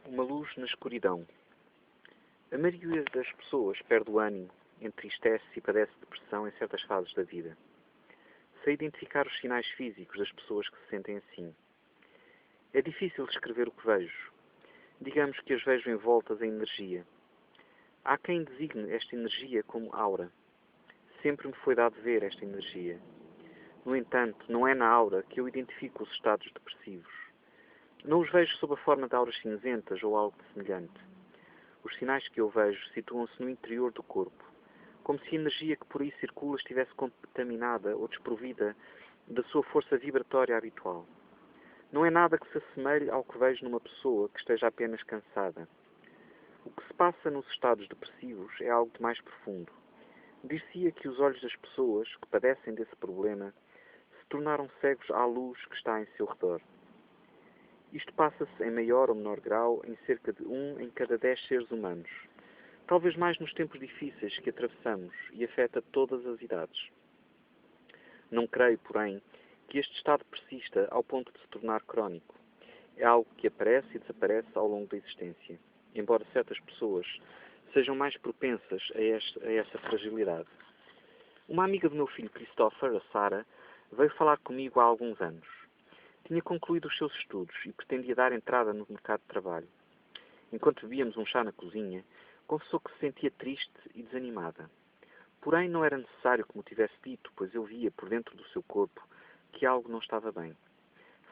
Uma luz na escuridão. A maioria das pessoas perde o ânimo, entristece-se e padece depressão em certas fases da vida. Sei identificar os sinais físicos das pessoas que se sentem assim. É difícil descrever o que vejo. Digamos que as vejo envoltas em energia. Há quem designe esta energia como aura. Sempre me foi dado ver esta energia. No entanto, não é na aura que eu identifico os estados depressivos. Não os vejo sob a forma de auras cinzentas ou algo semelhante. Os sinais que eu vejo situam-se no interior do corpo, como se a energia que por aí circula estivesse contaminada ou desprovida da sua força vibratória habitual. Não é nada que se assemelhe ao que vejo numa pessoa que esteja apenas cansada. O que se passa nos estados depressivos é algo de mais profundo. Dir-se-ia que os olhos das pessoas que padecem desse problema se tornaram cegos à luz que está em seu redor. Isto passa-se em maior ou menor grau em cerca de 1 em cada 10 seres humanos. Talvez mais nos tempos difíceis que atravessamos e afeta todas as idades. Não creio, porém, que este estado persista ao ponto de se tornar crónico. É algo que aparece e desaparece ao longo da existência, embora certas pessoas sejam mais propensas a essa fragilidade. Uma amiga do meu filho Christopher, a Sarah, veio falar comigo há alguns anos. Tinha concluído os seus estudos e pretendia dar entrada no mercado de trabalho. Enquanto bebíamos um chá na cozinha, confessou que se sentia triste e desanimada. Porém, não era necessário que me tivesse dito, pois eu via por dentro do seu corpo que algo não estava bem.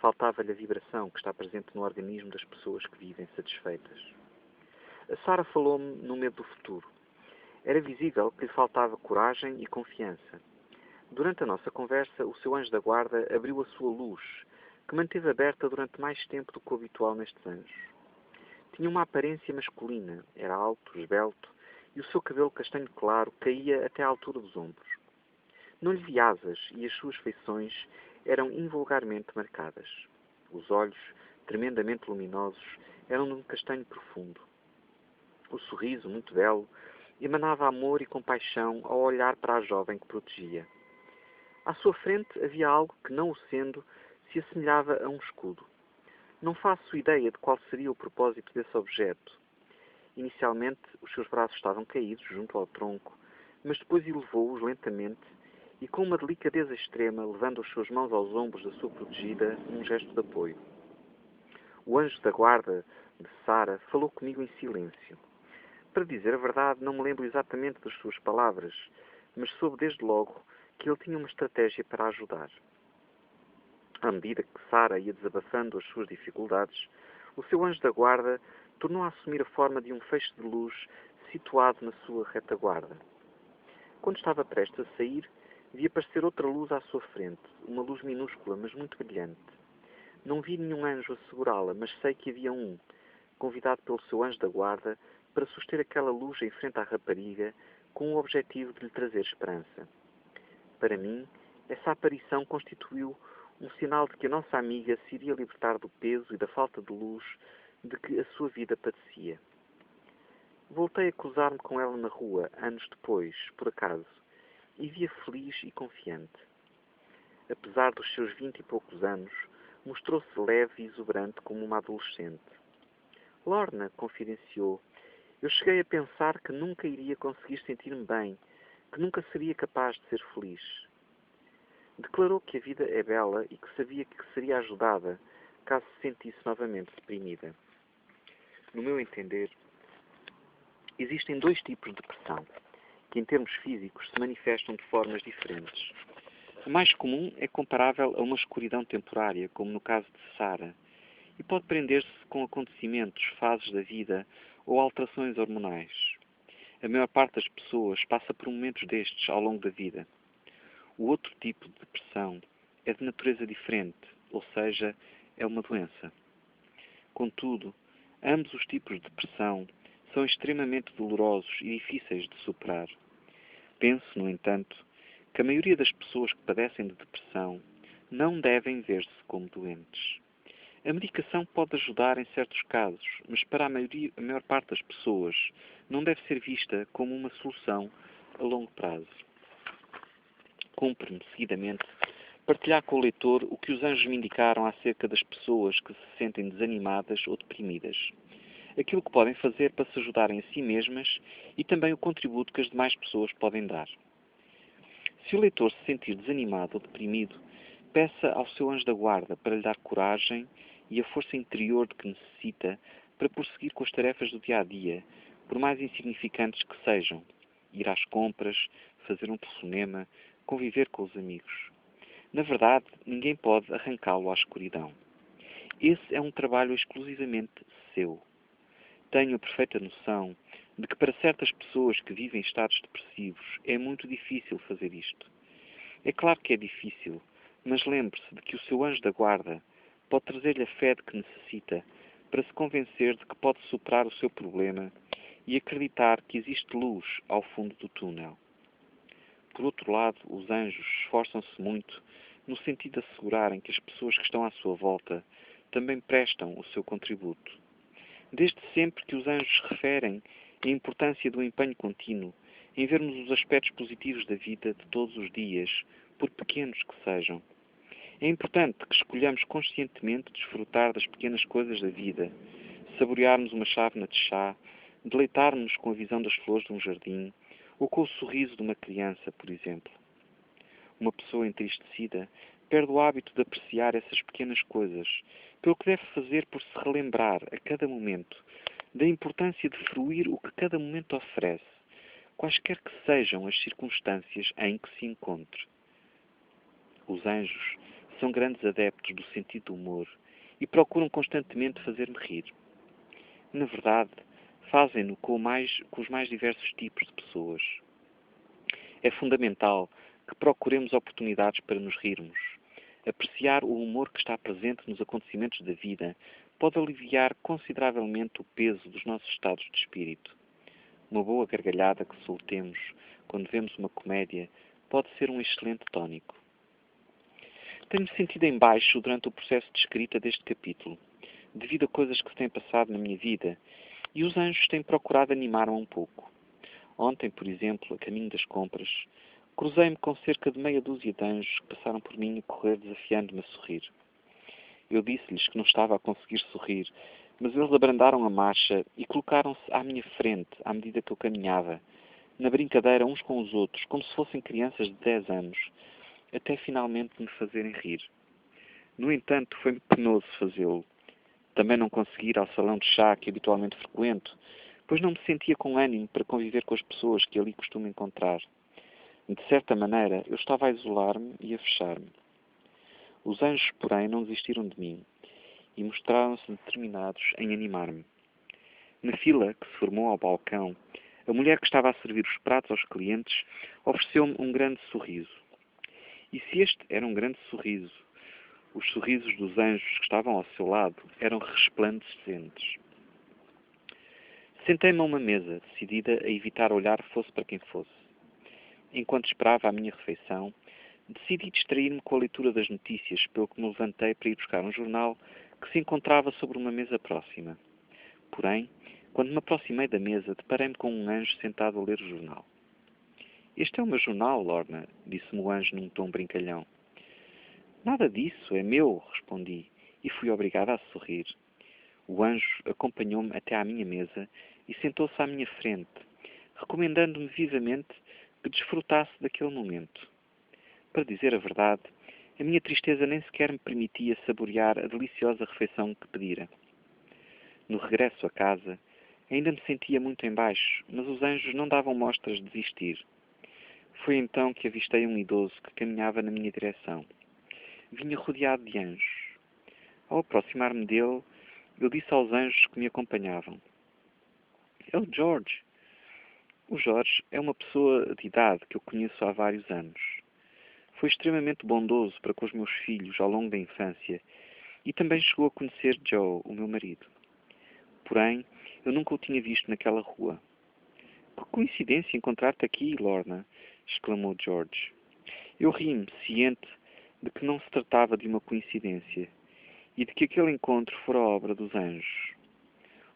Faltava-lhe a vibração que está presente no organismo das pessoas que vivem satisfeitas. A Sarah falou-me no medo do futuro. Era visível que lhe faltava coragem e confiança. Durante a nossa conversa, o seu anjo da guarda abriu a sua luz, que manteve aberta durante mais tempo do que o habitual nestes anjos. Tinha uma aparência masculina, era alto, esbelto, e o seu cabelo castanho claro caía até à altura dos ombros. Não lhe vi asas e as suas feições eram invulgarmente marcadas. Os olhos, tremendamente luminosos, eram de um castanho profundo. O sorriso, muito belo, emanava amor e compaixão ao olhar para a jovem que protegia. À sua frente havia algo que, não o sendo, se assemelhava a um escudo. Não faço ideia de qual seria o propósito desse objeto. Inicialmente, os seus braços estavam caídos junto ao tronco, mas depois elevou-os lentamente e, com uma delicadeza extrema, levando as suas mãos aos ombros da sua protegida, num gesto de apoio. O anjo da guarda de Sarah falou comigo em silêncio. Para dizer a verdade, não me lembro exatamente das suas palavras, mas soube desde logo que ele tinha uma estratégia para a ajudar. À medida que Sarah ia desabafando as suas dificuldades, o seu anjo da guarda tornou a assumir a forma de um feixe de luz situado na sua retaguarda. Quando estava prestes a sair, vi aparecer outra luz à sua frente, uma luz minúscula, mas muito brilhante. Não vi nenhum anjo a segurá-la, mas sei que havia um, convidado pelo seu anjo da guarda, para suster aquela luz em frente à rapariga, com o objetivo de lhe trazer esperança. Para mim, essa aparição constituiu um sinal de que a nossa amiga se iria libertar do peso e da falta de luz de que a sua vida padecia. Voltei a cruzar-me com ela na rua, anos depois, por acaso, e via feliz e confiante. Apesar dos seus 20 e poucos anos, mostrou-se leve e exuberante como uma adolescente. Lorna confidenciou: eu cheguei a pensar que nunca iria conseguir sentir-me bem, que nunca seria capaz de ser feliz. Declarou que a vida é bela e que sabia que seria ajudada caso se sentisse novamente deprimida. No meu entender, existem dois tipos de depressão, que em termos físicos se manifestam de formas diferentes. A mais comum é comparável a uma escuridão temporária, como no caso de Sarah, e pode prender-se com acontecimentos, fases da vida ou alterações hormonais. A maior parte das pessoas passa por momentos destes ao longo da vida. O outro tipo de depressão é de natureza diferente, ou seja, é uma doença. Contudo, ambos os tipos de depressão são extremamente dolorosos e difíceis de superar. Penso, no entanto, que a maioria das pessoas que padecem de depressão não devem ver-se como doentes. A medicação pode ajudar em certos casos, mas para a maior parte das pessoas não deve ser vista como uma solução a longo prazo. Cumpre-me, seguidamente, partilhar com o leitor o que os anjos me indicaram acerca das pessoas que se sentem desanimadas ou deprimidas. aquilo que podem fazer para se ajudarem a si mesmas e também o contributo que as demais pessoas podem dar. Se o leitor se sentir desanimado ou deprimido, peça ao seu anjo da guarda para lhe dar coragem e a força interior de que necessita para prosseguir com as tarefas do dia-a-dia, por mais insignificantes que sejam. Ir às compras, fazer um telefonema, conviver com os amigos. Na verdade, ninguém pode arrancá-lo à escuridão. Esse é um trabalho exclusivamente seu. Tenho a perfeita noção de que para certas pessoas que vivem em estados depressivos é muito difícil fazer isto. É claro que é difícil, mas lembre-se de que o seu anjo da guarda pode trazer-lhe a fé de que necessita para se convencer de que pode superar o seu problema e acreditar que existe luz ao fundo do túnel. Por outro lado, os anjos esforçam-se muito no sentido de assegurarem que as pessoas que estão à sua volta também prestam o seu contributo. Desde sempre que os anjos referem a importância do empenho contínuo em vermos os aspectos positivos da vida de todos os dias, por pequenos que sejam. É importante que escolhamos conscientemente desfrutar das pequenas coisas da vida, saborearmos uma chávena de chá, deleitar-nos com a visão das flores de um jardim ou com o sorriso de uma criança, por exemplo. Uma pessoa entristecida perde o hábito de apreciar essas pequenas coisas, pelo que deve fazer por se relembrar a cada momento da importância de fruir o que cada momento oferece, quaisquer que sejam as circunstâncias em que se encontre. Os anjos são grandes adeptos do sentido do humor e procuram constantemente fazer-me rir. Na verdade, fazem-no com os mais diversos tipos de pessoas. É fundamental que procuremos oportunidades para nos rirmos. Apreciar o humor que está presente nos acontecimentos da vida pode aliviar consideravelmente o peso dos nossos estados de espírito. Uma boa gargalhada que soltemos quando vemos uma comédia pode ser um excelente tónico. Tenho-me sentido em baixo durante o processo de escrita deste capítulo, devido a coisas que se têm passado na minha vida, e os anjos têm procurado animar-me um pouco. Ontem, por exemplo, a caminho das compras, cruzei-me com cerca de meia dúzia de anjos que passaram por mim a correr desafiando-me a sorrir. Eu disse-lhes que não estava a conseguir sorrir, mas eles abrandaram a marcha e colocaram-se à minha frente à medida que eu caminhava, na brincadeira uns com os outros, como se fossem crianças de 10 anos, até finalmente me fazerem rir. No entanto, foi-me penoso fazê-lo. Também não consegui ir ao salão de chá que habitualmente frequento, pois não me sentia com ânimo para conviver com as pessoas que ali costumo encontrar. De certa maneira, eu estava a isolar-me e a fechar-me. Os anjos, porém, não desistiram de mim e mostraram-se determinados em animar-me. Na fila que se formou ao balcão, a mulher que estava a servir os pratos aos clientes ofereceu-me um grande sorriso. E se este era um grande sorriso, os sorrisos dos anjos que estavam ao seu lado eram resplandecentes. Sentei-me a uma mesa, decidida a evitar olhar fosse para quem fosse. Enquanto esperava a minha refeição, decidi distrair-me com a leitura das notícias, pelo que me levantei para ir buscar um jornal que se encontrava sobre uma mesa próxima. Porém, quando me aproximei da mesa, deparei-me com um anjo sentado a ler o jornal. "Este é o meu jornal, Lorna", disse-me o anjo num tom brincalhão. "Nada disso, é meu", respondi, e fui obrigada a sorrir. O anjo acompanhou-me até à minha mesa e sentou-se à minha frente, recomendando-me vivamente que desfrutasse daquele momento. Para dizer a verdade, a minha tristeza nem sequer me permitia saborear a deliciosa refeição que pedira. No regresso a casa, ainda me sentia muito em baixo, mas os anjos não davam mostras de desistir. Foi então que avistei um idoso que caminhava na minha direção. Vinha rodeado de anjos. Ao aproximar-me dele, eu disse aos anjos que me acompanhavam: "É o George." O Jorge é uma pessoa de idade que eu conheço há vários anos. Foi extremamente bondoso para com os meus filhos ao longo da infância e também chegou a conhecer Joe, o meu marido. Porém, eu nunca o tinha visto naquela rua. "Que coincidência encontrar-te aqui, Lorna!" exclamou George. Eu ri-me, ciente de que não se tratava de uma coincidência e de que aquele encontro fora obra dos anjos.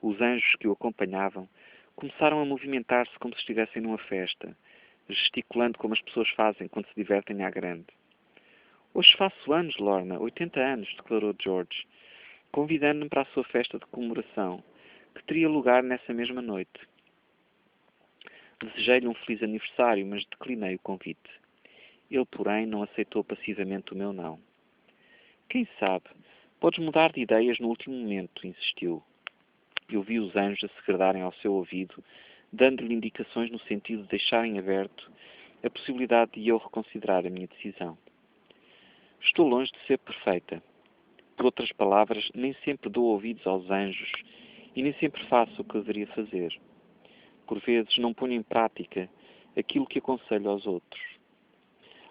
Os anjos que o acompanhavam começaram a movimentar-se como se estivessem numa festa, gesticulando como as pessoas fazem quando se divertem à grande. "Hoje faço anos, Lorna, 80 anos", declarou George, convidando-me para a sua festa de comemoração, que teria lugar nessa mesma noite. Desejei-lhe um feliz aniversário, mas declinei o convite. Ele, porém, não aceitou passivamente o meu não. Quem sabe, podes mudar de ideias no último momento, insistiu. Eu vi os anjos a segredarem ao seu ouvido, dando-lhe indicações no sentido de deixarem aberto a possibilidade de eu reconsiderar a minha decisão. Estou longe de ser perfeita. Por outras palavras, nem sempre dou ouvidos aos anjos e nem sempre faço o que deveria fazer. Por vezes não ponho em prática aquilo que aconselho aos outros.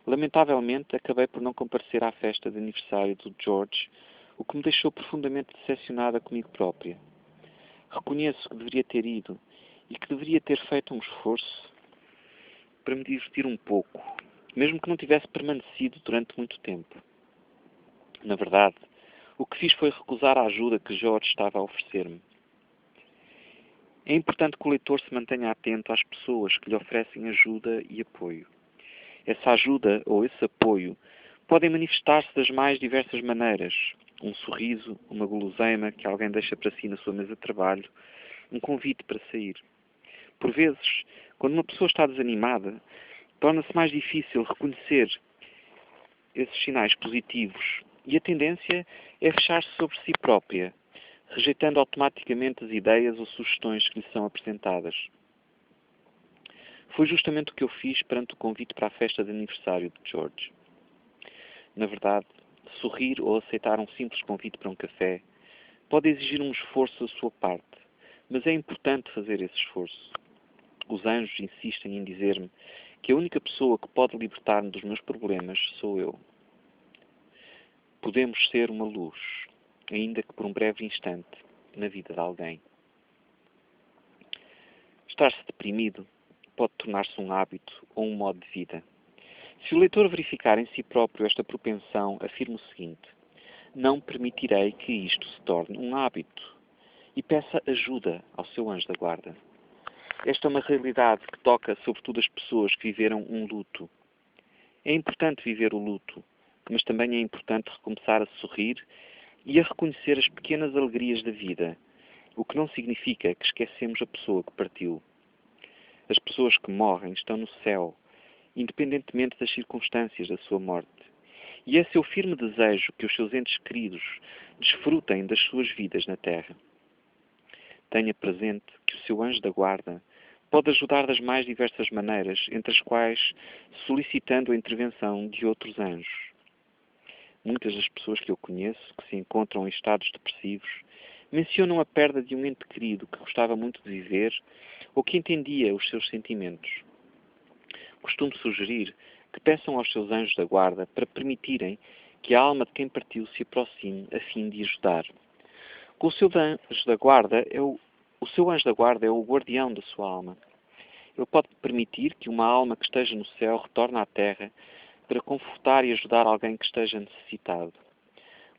Lamentavelmente, acabei por não comparecer à festa de aniversário do George, o que me deixou profundamente decepcionada comigo própria. Reconheço que deveria ter ido e que deveria ter feito um esforço para me divertir um pouco, mesmo que não tivesse permanecido durante muito tempo. Na verdade, o que fiz foi recusar a ajuda que George estava a oferecer-me. É importante que o leitor se mantenha atento às pessoas que lhe oferecem ajuda e apoio. Essa ajuda ou esse apoio podem manifestar-se das mais diversas maneiras. Um sorriso, uma guloseima que alguém deixa para si na sua mesa de trabalho, um convite para sair. Por vezes, quando uma pessoa está desanimada, torna-se mais difícil reconhecer esses sinais positivos e a tendência é fechar-se sobre si própria, rejeitando automaticamente as ideias ou sugestões que lhe são apresentadas. Foi justamente o que eu fiz perante o convite para a festa de aniversário de George. Na verdade, sorrir ou aceitar um simples convite para um café pode exigir um esforço da sua parte, mas é importante fazer esse esforço. Os anjos insistem em dizer-me que a única pessoa que pode libertar-me dos meus problemas sou eu. Podemos ser uma luz, ainda que por um breve instante, na vida de alguém. Estar-se deprimido pode tornar-se um hábito ou um modo de vida. Se o leitor verificar em si próprio esta propensão, afirma o seguinte: não permitirei que isto se torne um hábito, e peça ajuda ao seu anjo da guarda. Esta é uma realidade que toca sobretudo as pessoas que viveram um luto. É importante viver o luto, mas também é importante recomeçar a sorrir e a reconhecer as pequenas alegrias da vida, o que não significa que esquecemos a pessoa que partiu. As pessoas que morrem estão no céu, independentemente das circunstâncias da sua morte. E é seu firme desejo que os seus entes queridos desfrutem das suas vidas na terra. Tenha presente que o seu anjo da guarda pode ajudar das mais diversas maneiras, entre as quais solicitando a intervenção de outros anjos. Muitas das pessoas que eu conheço, que se encontram em estados depressivos, mencionam a perda de um ente querido que gostava muito de viver ou que entendia os seus sentimentos. Costumo sugerir que peçam aos seus anjos da guarda para permitirem que a alma de quem partiu se aproxime a fim de ajudar. O seu anjo da guarda é o guardião da sua alma. Ele pode permitir que uma alma que esteja no céu retorne à terra para confortar e ajudar alguém que esteja necessitado.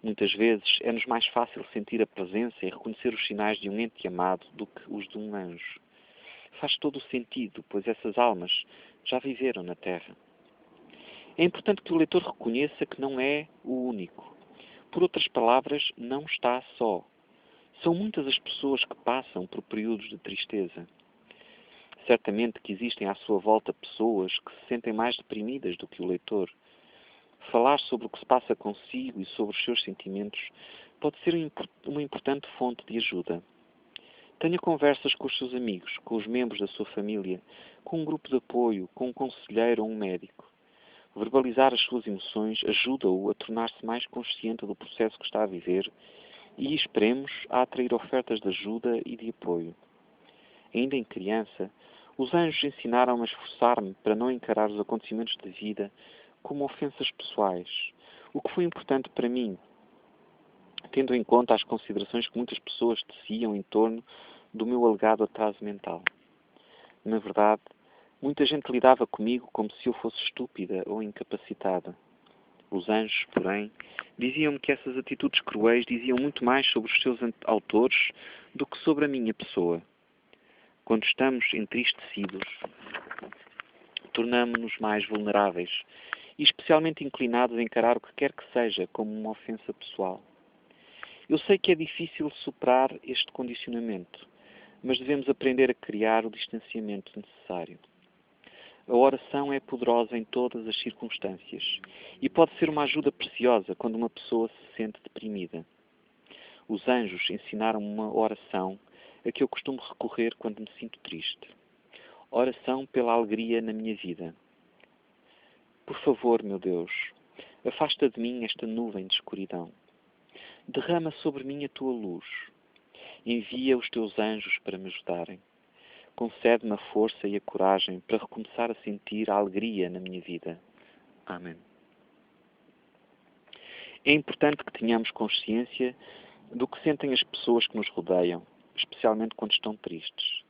Muitas vezes é-nos mais fácil sentir a presença e reconhecer os sinais de um ente amado do que os de um anjo. Faz todo o sentido, pois essas almas já viveram na Terra. É importante que o leitor reconheça que não é o único. Por outras palavras, não está só. São muitas as pessoas que passam por períodos de tristeza. Certamente que existem à sua volta pessoas que se sentem mais deprimidas do que o leitor. Falar sobre o que se passa consigo e sobre os seus sentimentos pode ser uma importante fonte de ajuda. Tenha conversas com os seus amigos, com os membros da sua família, com um grupo de apoio, com um conselheiro ou um médico. Verbalizar as suas emoções ajuda-o a tornar-se mais consciente do processo que está a viver e, esperemos, a atrair ofertas de ajuda e de apoio. Ainda em criança, os anjos ensinaram-me a esforçar-me para não encarar os acontecimentos da vida como ofensas pessoais, o que foi importante para mim, tendo em conta as considerações que muitas pessoas teciam em torno do meu alegado atraso mental. Na verdade, muita gente lidava comigo como se eu fosse estúpida ou incapacitada. Os anjos, porém, diziam-me que essas atitudes cruéis diziam muito mais sobre os seus autores do que sobre a minha pessoa. Quando estamos entristecidos, tornamo-nos mais vulneráveis e especialmente inclinados a encarar o que quer que seja como uma ofensa pessoal. Eu sei que é difícil superar este condicionamento, mas devemos aprender a criar o distanciamento necessário. A oração é poderosa em todas as circunstâncias e pode ser uma ajuda preciosa quando uma pessoa se sente deprimida. Os anjos ensinaram-me uma oração a que eu costumo recorrer quando me sinto triste. Oração pela alegria na minha vida. Por favor, meu Deus, afasta de mim esta nuvem de escuridão. Derrama sobre mim a tua luz. Envia os teus anjos para me ajudarem. Concede-me a força e a coragem para recomeçar a sentir a alegria na minha vida. Amém. É importante que tenhamos consciência do que sentem as pessoas que nos rodeiam, especialmente quando estão tristes.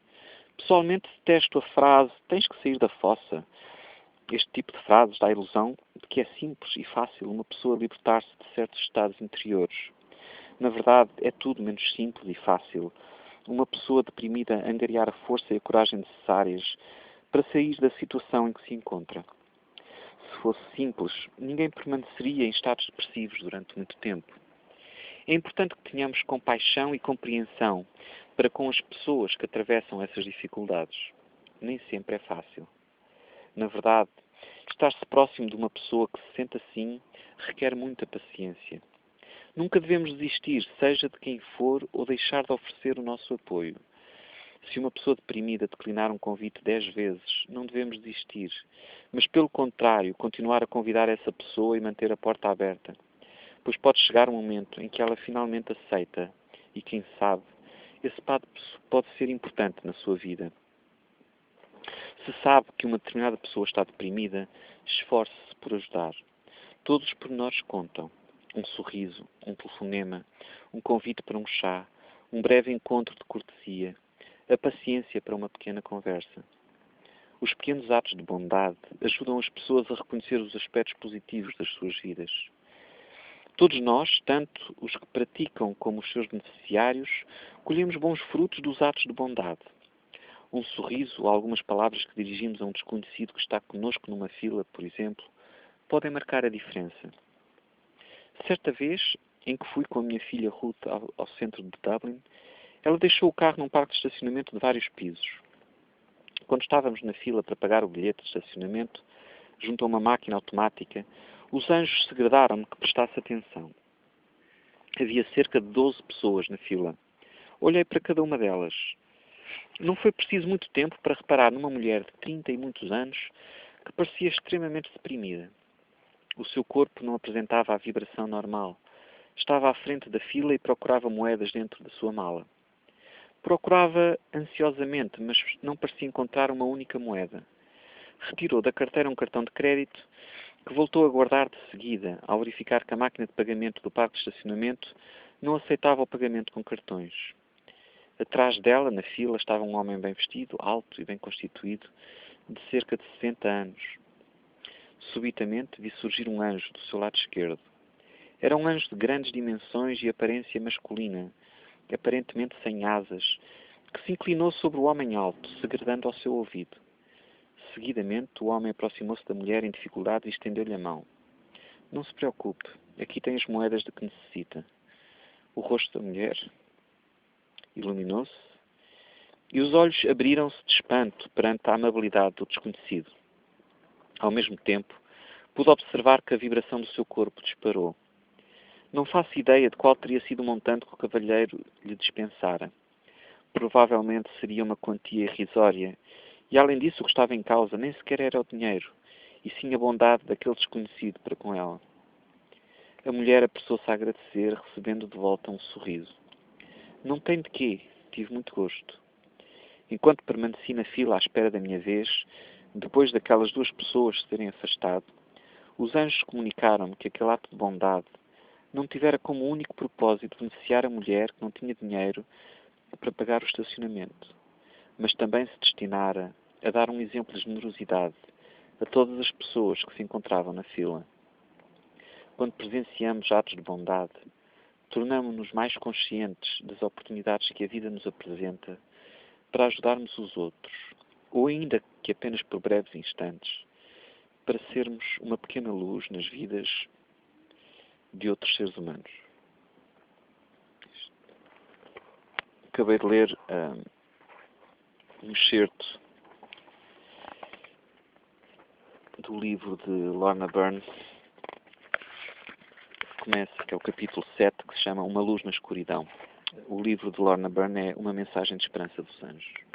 Pessoalmente detesto a frase "tens que sair da fossa". Este tipo de frases dá a ilusão de que é simples e fácil uma pessoa libertar-se de certos estados interiores. Na verdade, é tudo menos simples e fácil uma pessoa deprimida angariar a força e a coragem necessárias para sair da situação em que se encontra. Se fosse simples, ninguém permaneceria em estados depressivos durante muito tempo. É importante que tenhamos compaixão e compreensão para com as pessoas que atravessam essas dificuldades. Nem sempre é fácil. Na verdade, estar-se próximo de uma pessoa que se sente assim requer muita paciência. Nunca devemos desistir, seja de quem for, ou deixar de oferecer o nosso apoio. Se uma pessoa deprimida declinar um convite 10 vezes, não devemos desistir, mas, pelo contrário, continuar a convidar essa pessoa e manter a porta aberta, pois pode chegar um momento em que ela finalmente aceita e, quem sabe, esse passo pode ser importante na sua vida. Se sabe que uma determinada pessoa está deprimida, esforce-se por ajudar. Todos os pormenores contam. Um sorriso, um telefonema, um convite para um chá, um breve encontro de cortesia, a paciência para uma pequena conversa. Os pequenos atos de bondade ajudam as pessoas a reconhecer os aspectos positivos das suas vidas. Todos nós, tanto os que praticam como os seus beneficiários, colhemos bons frutos dos atos de bondade. Um sorriso ou algumas palavras que dirigimos a um desconhecido que está conosco numa fila, por exemplo, podem marcar a diferença. Certa vez, em que fui com a minha filha Ruth ao centro de Dublin, ela deixou o carro num parque de estacionamento de vários pisos. Quando estávamos na fila para pagar o bilhete de estacionamento, junto a uma máquina automática, os anjos segredaram-me que prestasse atenção. Havia cerca de 12 pessoas na fila. Olhei para cada uma delas. Não foi preciso muito tempo para reparar numa mulher de 30 e muitos anos que parecia extremamente deprimida. O seu corpo não apresentava a vibração normal. Estava à frente da fila e procurava moedas dentro da sua mala. Procurava ansiosamente, mas não parecia encontrar uma única moeda. Retirou da carteira um cartão de crédito que voltou a guardar de seguida, ao verificar que a máquina de pagamento do parque de estacionamento não aceitava o pagamento com cartões. Atrás dela, na fila, estava um homem bem vestido, alto e bem constituído, de cerca de 60 anos. Subitamente vi surgir um anjo do seu lado esquerdo. Era um anjo de grandes dimensões e aparência masculina, aparentemente sem asas, que se inclinou sobre o homem alto, segredando ao seu ouvido. Seguidamente, o homem aproximou-se da mulher em dificuldade e estendeu-lhe a mão. Não se preocupe, aqui tem as moedas de que necessita. O rosto da mulher iluminou-se e os olhos abriram-se de espanto perante a amabilidade do desconhecido. Ao mesmo tempo, pude observar que a vibração do seu corpo disparou. Não faço ideia de qual teria sido o montante que o cavalheiro lhe dispensara. Provavelmente seria uma quantia irrisória, e além disso o que estava em causa nem sequer era o dinheiro, e sim a bondade daquele desconhecido para com ela. A mulher apressou-se a agradecer, recebendo de volta um sorriso. Não tem de quê, tive muito gosto. Enquanto permaneci na fila à espera da minha vez, depois daquelas duas pessoas se terem afastado, os anjos comunicaram-me que aquele ato de bondade não tivera como único propósito beneficiar a mulher que não tinha dinheiro para pagar o estacionamento, mas também se destinara a dar um exemplo de generosidade a todas as pessoas que se encontravam na fila. Quando presenciamos atos de bondade, tornamo-nos mais conscientes das oportunidades que a vida nos apresenta para ajudarmos os outros, ou ainda que apenas por breves instantes, para sermos uma pequena luz nas vidas de outros seres humanos. Acabei de ler um excerto do livro de Lorna Byrne, que começa, que é o capítulo 7, que se chama Uma Luz na Escuridão. O livro de Lorna Byrne é Uma Mensagem de Esperança dos Anjos.